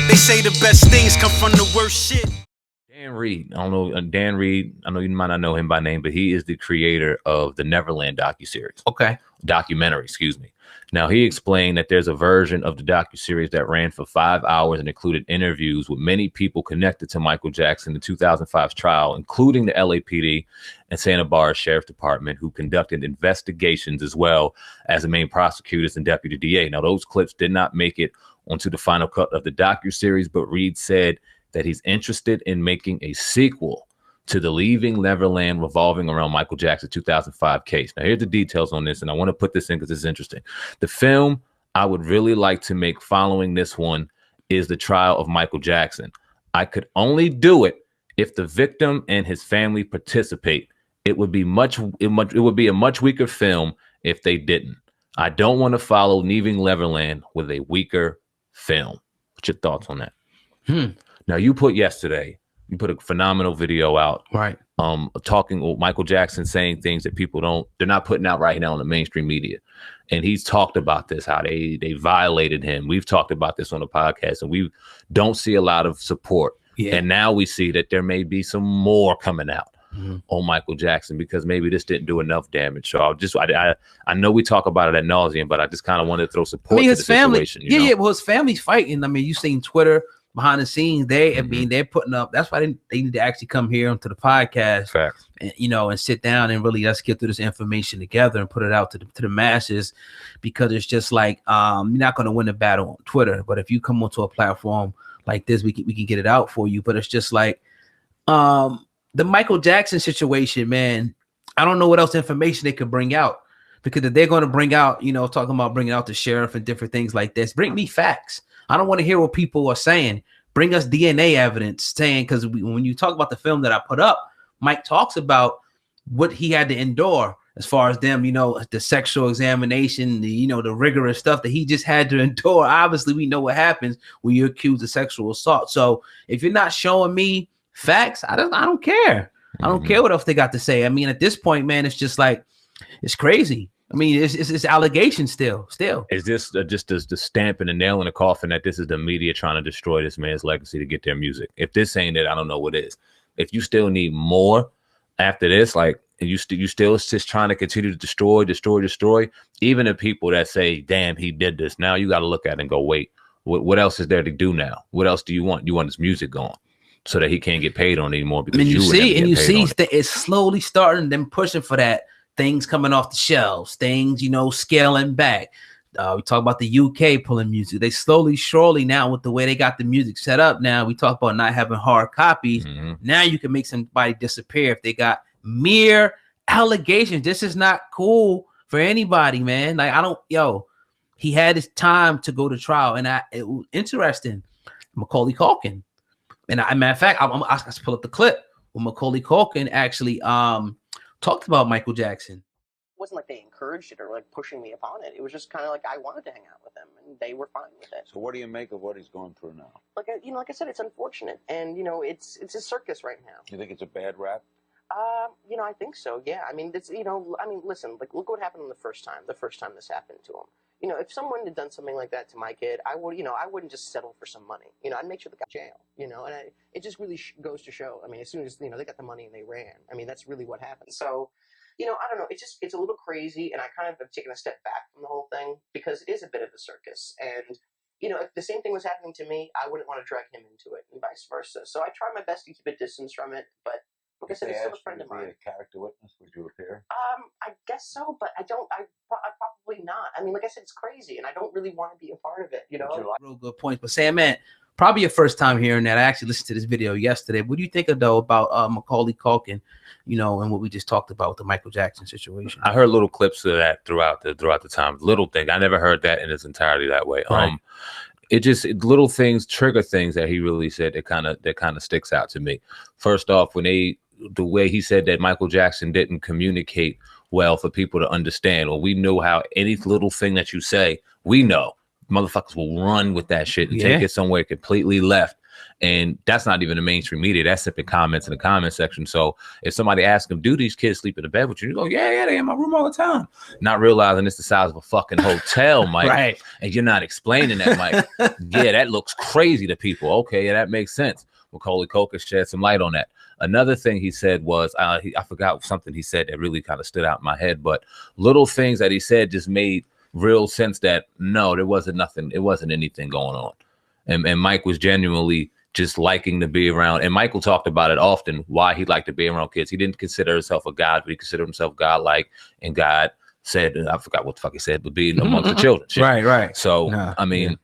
They say the best things come from the worst shit. Dan Reed, I don't know, Dan Reed, I know you might not know him by name, but he is the creator of the Neverland docuseries. Documentary, excuse me. Now, he explained that there's a version of the docuseries that ran for 5 hours and included interviews with many people connected to Michael Jackson in 2005's trial, including the LAPD and Santa Barbara Sheriff's Department, who conducted investigations as well as the main prosecutors and deputy DA. Now, those clips did not make it onto the final cut of the docuseries, but Reed said that he's interested in making a sequel to the Leaving Neverland revolving around Michael Jackson's 2005 case. Now, here's the details on this, and I want to put this in because it's interesting. The film I would really like to make following this one is the trial of Michael Jackson. I could only do it if the victim and his family participate. It would be a much weaker film if they didn't. I don't want to follow Leaving Neverland with a weaker film. What's your thoughts on that? Now, you put a phenomenal video out, right? Talking with Michael Jackson, saying things that they're not putting out right now in the mainstream media. And he's talked about this, how they violated him. We've talked about this on the podcast, and we don't see a lot of support. Yeah. And now we see that there may be some more coming out on Michael Jackson because maybe this didn't do enough damage. So I know we talk about it ad nauseum, but I just kind of wanted to throw support to the situation. Yeah, well, his family's fighting. I mean, you seen Twitter behind the scenes. They're putting up. That's why they need to actually come here onto the podcast. Facts. And, and sit down and really let's get through this information together and put it out to the masses, because it's just like you're not going to win the battle on Twitter, but if you come onto a platform like this, we can get it out for you. But it's just like the Michael Jackson situation, man. I don't know what else information they could bring out, because if they're going to bring out, talking about bringing out the sheriff and different things like this, bring me facts. I don't want to hear what people are saying. Bring us DNA evidence saying, because when you talk about the film that I put up, Mike talks about what he had to endure as far as them, the sexual examination, the rigorous stuff that he just had to endure. Obviously, we know what happens when you're accused of sexual assault. So if you're not showing me facts, I don't care. I don't care what else they got to say. I mean, at this point, man, it's just like, it's crazy. I mean, it's allegations still. Is this just the stamp and the nail in the coffin that this is the media trying to destroy this man's legacy to get their music? If this ain't it, I don't know what is. If you still need more after this, like you still just trying to continue to destroy, even the people that say, damn, he did this, now you got to look at it and go, wait, what else is there to do now? What else do you want? You want his music gone so that he can't get paid on it anymore? Because you see it's slowly starting, them pushing for that. Things coming off the shelves, things, scaling back. We talk about the UK pulling music. They slowly, surely now, with the way they got the music set up now, we talk about not having hard copies. Now you can make somebody disappear if they got mere allegations. This is not cool for anybody, man. Like, he had his time to go to trial. And it was interesting. Macaulay Culkin. And matter of fact, I pull up the clip when Macaulay Culkin actually talked about Michael Jackson. It wasn't like they encouraged it or like pushing me upon it. It was just kind of like I wanted to hang out with them, and they were fine with it. So what do you make of what he's going through now? Like I said, it's unfortunate, and it's a circus right now. You think it's a bad rap? I think so. Yeah. I mean, listen. Like, look what happened the first time this happened to him. If someone had done something like that to my kid, I wouldn't just settle for some money. I'd make sure they got jail. And it just really goes to show. I mean, as soon as they got the money and they ran. I mean, that's really what happened. So, I don't know. It's a little crazy, and I kind of have taken a step back from the whole thing because it is a bit of a circus. And if the same thing was happening to me, I wouldn't want to drag him into it, and vice versa. So I try my best to keep a distance from it, but. Like I said, it's still a friend of mine. A character witness, would you appear? I guess so, but I probably not. I mean, like I said, it's crazy, and I don't really want to be a part of it. Real good points. But Sam, man, probably your first time hearing that. I actually listened to this video yesterday. What do you think about Macaulay Culkin, and what we just talked about with the Michael Jackson situation? I heard little clips of that throughout the time. Little thing. I never heard that in its entirety that way. Right. Little things trigger things that he really said that kind of sticks out to me. First off, the way he said that Michael Jackson didn't communicate well for people to understand. Well, we know how any little thing that you say, we know motherfuckers will run with that shit and take it somewhere completely left. And that's not even the mainstream media. That's simply comments in the comment section. So if somebody asks him, do these kids sleep in the bed with you? You go, yeah, they in my room all the time. Not realizing it's the size of a fucking hotel, Mike. Right. And you're not explaining that, Mike. Yeah, that looks crazy to people. Okay, yeah, that makes sense. Macaulay Culkin shed some light on that. Another thing he said was, I forgot something he said that really kind of stood out in my head, but little things that he said just made real sense that no, there wasn't nothing. It wasn't anything going on. And Mike was genuinely just liking to be around. And Michael talked about it often, why he liked to be around kids. He didn't consider himself a god, but he considered himself godlike. And God said, I forgot what the fuck he said, but being amongst the children. Right. So, I mean,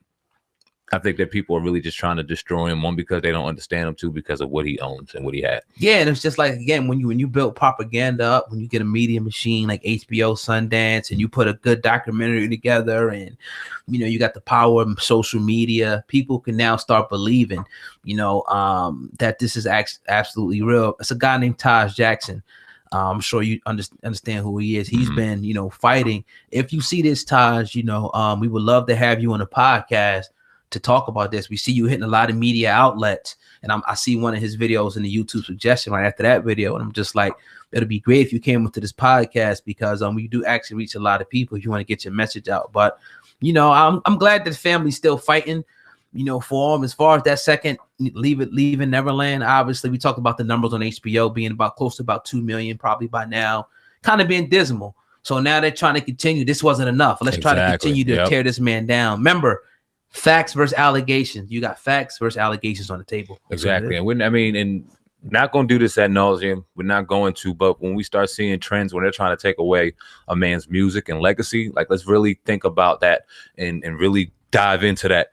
I think that people are really just trying to destroy him, one, because they don't understand him, two, because of what he owns and what he had. Yeah, and it's just like, again, when you build propaganda up, when you get a media machine like HBO, Sundance, and you put a good documentary together, and you got the power of social media, people can now start believing, that this is absolutely real. It's a guy named Taj Jackson. I'm sure you understand who he is. He's been, fighting. If you see this, Taj, we would love to have you on the podcast to talk about this. We see you hitting a lot of media outlets, and I see one of his videos in the YouTube suggestion right after that video, and I'm just like, it'll be great if you came into this podcast, because we do actually reach a lot of people if you want to get your message out. But I'm glad that the family's still fighting, for him. As far as that second Leaving Neverland, obviously we talked about the numbers on HBO being about close to about 2 million probably by now, kind of being dismal. So now they're trying to continue. This wasn't enough. Let's try to continue to tear this man down. Remember, facts versus allegations. You got facts versus allegations on the table. Exactly. And not going to do this ad nauseum. We're not going to, but when we start seeing trends when they're trying to take away a man's music and legacy, like, let's really think about that and really dive into that.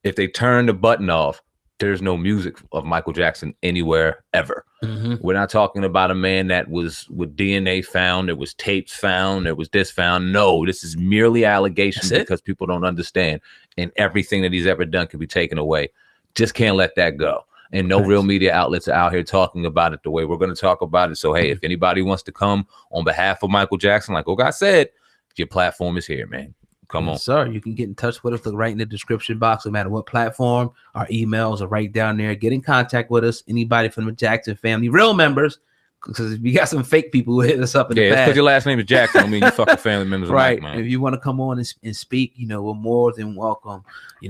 If they turn the button off, there's no music of Michael Jackson anywhere ever. We're not talking about a man that was with DNA found, there was tapes found, there was this found. No, this is merely allegations because people don't understand, and everything that he's ever done can be taken away. Just can't let that go. And no real media outlets are out here talking about it the way we're going to talk about it. So, hey, if anybody wants to come on behalf of Michael Jackson, like Oga said, your platform is here, man. Come on, sir. You can get in touch with us. Look right in the description box, no matter what platform. Our emails are right down there. Get in contact with us. Anybody from the Jackson family, real members, because if you got some fake people who hit us up in the past. Because your last name is Jackson. I mean, you fucking family members, right? Man. If you want to come on and speak, we're more than welcome.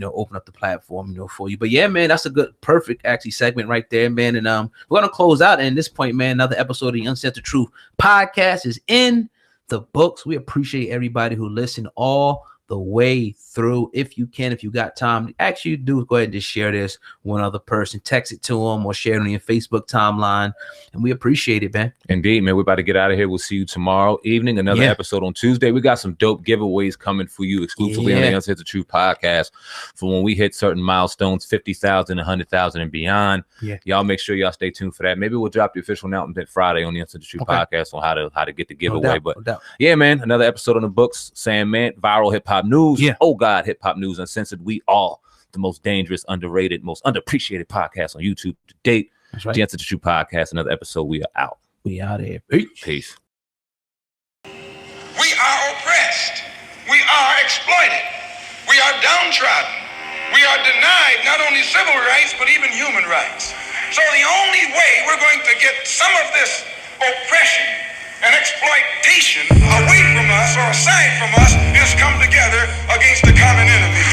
Open up the platform, for you. But yeah, man, that's a good, perfect actually segment right there, man. And we're gonna close out. And at this point, man, another episode of the Uncensored Truth podcast is in the books. We appreciate everybody who listened all the way through. If you got time, actually do go ahead and just share this one other person, text it to them, or share it on your Facebook timeline, and we appreciate it, man. Indeed, man. We're about to get out of here. We'll see you tomorrow evening, another episode on Tuesday. We got some dope giveaways coming for you exclusively on the Uncensored Truth podcast for when we hit certain milestones, 50,000, 100,000 and beyond. Y'all make sure y'all stay tuned for that. Maybe we'll drop the official announcement Friday on the Uncensored Truth podcast on how to get the giveaway. Yeah, man, another episode on the books. Sam, man, viral hip-hop news. Oh God, hip-hop news Uncensored. We are the most dangerous, underrated, most underappreciated podcast on YouTube to date. That's right. The Uncensored Truth podcast. Another episode. We are out. We out here. Peace. We are oppressed. We are exploited. We are downtrodden. We are denied not only civil rights, but even human rights. So the only way we're going to get some of this oppression and exploitation away from us or aside from us is come together against the common enemy.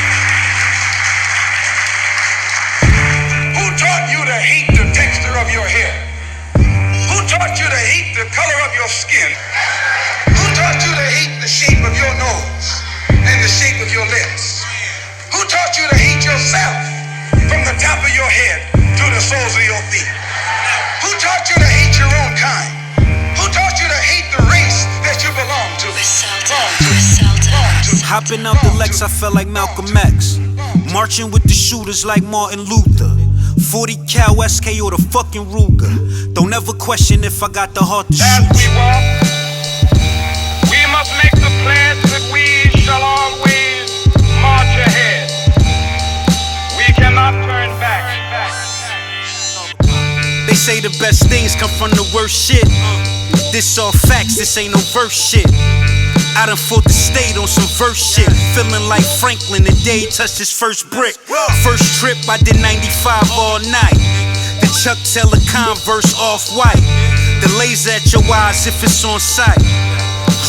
Who taught you to hate the texture of your hair? Who taught you to hate the color of your skin? Who taught you to hate the shape of your nose and the shape of your lips? Who taught you to hate yourself from the top of your head to the soles of your feet? Who taught you to hate your own kind? Who taught you to hate the race that you belong to? Hopping out the Lex, I felt like Malcolm X. Marching with the shooters like Martin Luther. 40 cal SK or the fucking Ruger. Don't ever question if I got the heart to shoot. As we walk, we must make the pledge that we shall always march ahead. We cannot turn back. They say the best things come from the worst shit. This all facts, this ain't no verse shit. I done fought the state on some verse shit. Feeling like Franklin the day he touched his first brick. First trip, I did 95 all night. The Chuck Taylor Converse off-white. The laser at your eyes if it's on sight.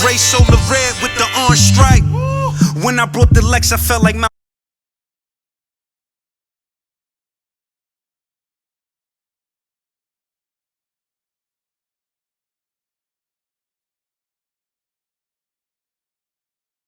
Gray solar red with the orange stripe. When I brought the Lex, I felt like